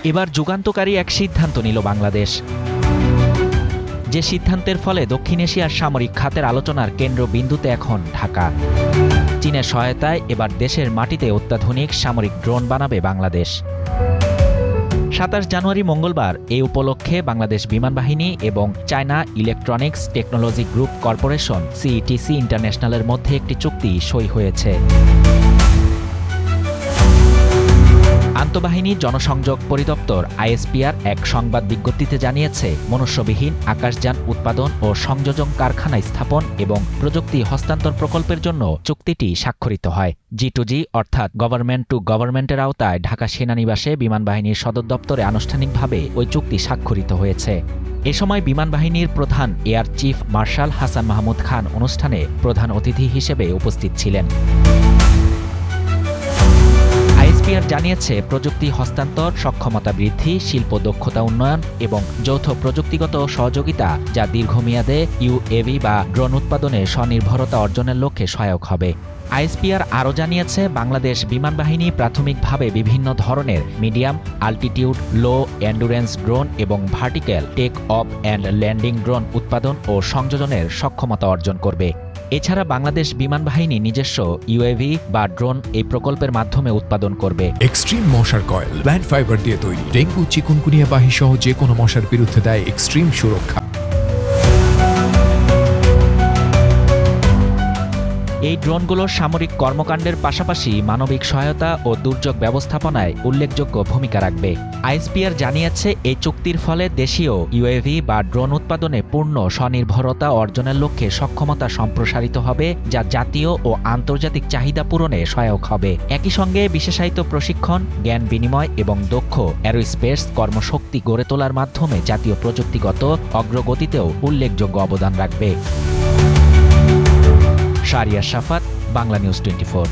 এবার যুগান্তকারী এক সিদ্ধান্ত নিল বাংলাদেশ, যে সিদ্ধান্তের ফলে দক্ষিণ এশিয়ার সামরিক খাতের আলোচনার কেন্দ্রবিন্দুতে এখন ঢাকা। চীনের সহায়তায় এবার দেশের মাটিতে অত্যাধুনিক সামরিক ড্রোন বানাবে বাংলাদেশ। ২৭ জানুয়ারি মঙ্গলবার এই উপলক্ষে বাংলাদেশ বিমান বাহিনী এবং China electronics technology group corporation CETC ইন্টারন্যাশনালের মধ্যে একটি চুক্তি সই হয়েছে। আন্তঃবাহিনী জনসংযোগ পরিদপ্তর আইএসপিআর এক সংবাদ বিজ্ঞপ্তিতে জানিয়েছে, মনুষ্যবিহীন আকাশযান উৎপাদন ও সংযোজন কারখানা স্থাপন এবং প্রযুক্তি হস্তান্তর প্রকল্পের জন্য চুক্তিটি স্বাক্ষরিত হয়। G2G অর্থাৎ গভর্নমেন্ট টু গভর্নমেন্টের আওতায় ঢাকা সেনানিবাসে বিমান বাহিনীর সদর দপ্তরে আনুষ্ঠানিকভাবে ওই চুক্তি স্বাক্ষরিত হয়েছে। এ সময় বিমান বাহিনীর প্রধান air chief marshal Hasan Mahmud Khan অনুষ্ঠানে প্রধান অতিথি হিসেবে উপস্থিত ছিলেন। আইএসপিআর জানিয়েছে, প্রযুক্তি হস্তান্তর, সক্ষমতা বৃদ্ধি, শিল্প দক্ষতা উন্নয়ন এবং যৌথ প্রযুক্তিগত সহযোগিতা যা দীর্ঘমেয়াদে ইউএভি বা ড্রোন উৎপাদনে স্বনির্ভরতা অর্জনের লক্ষ্যে সহায়ক হবে। আইএসপিআর আরও জানিয়েছে, বাংলাদেশ বিমান বাহিনী প্রাথমিকভাবে বিভিন্ন ধরনের medium altitude low endurance drone এবং vertical take off and landing drone উৎপাদন ও সংযোজনের সক্ষমতা অর্জন করবে। এছাড়া বাংলাদেশ বিমান বাহিনী নিজস্ব ইউএভি বা ড্রোন এই প্রকল্পের মাধ্যমে উৎপাদন করবে। এক্সট্রিম মশার কয়েল প্ল্যান্ট ফাইবার দিয়ে তৈরি, ডেঙ্গু চিকুনগুনিয়া বাহি সহ যে কোনো মশার বিরুদ্ধে দেয় এক্সট্রিম সুরক্ষা। এই ড্রোনগুলোর সামরিক কর্মকাণ্ডের পাশাপাশি মানবিক সহায়তা ও দুর্যোগ ব্যবস্থাপনায় উল্লেখযোগ্য ভূমিকা রাখবে। আইএসপিআর জানিয়েছে, এই চুক্তির ফলে দেশীয় ইউএভি বা ড্রোন উৎপাদনে পূর্ণ স্বনির্ভরতা অর্জনের লক্ষ্যে সক্ষমতা সম্প্রসারিত হবে, যা জাতীয় ও আন্তর্জাতিক চাহিদা পূরণে সহায়ক হবে। একই সঙ্গে বিশেষায়িত প্রশিক্ষণ, জ্ঞান বিনিময় এবং দক্ষ অ্যারোস্পেস কর্মশক্তি গড়ে তোলার মাধ্যমে জাতীয় প্রযুক্তিগত অগ্রগতিতেও উল্লেখযোগ্য অবদান রাখবে। শাহরিয়ার শাফাত, বাংলা নিউজ 24।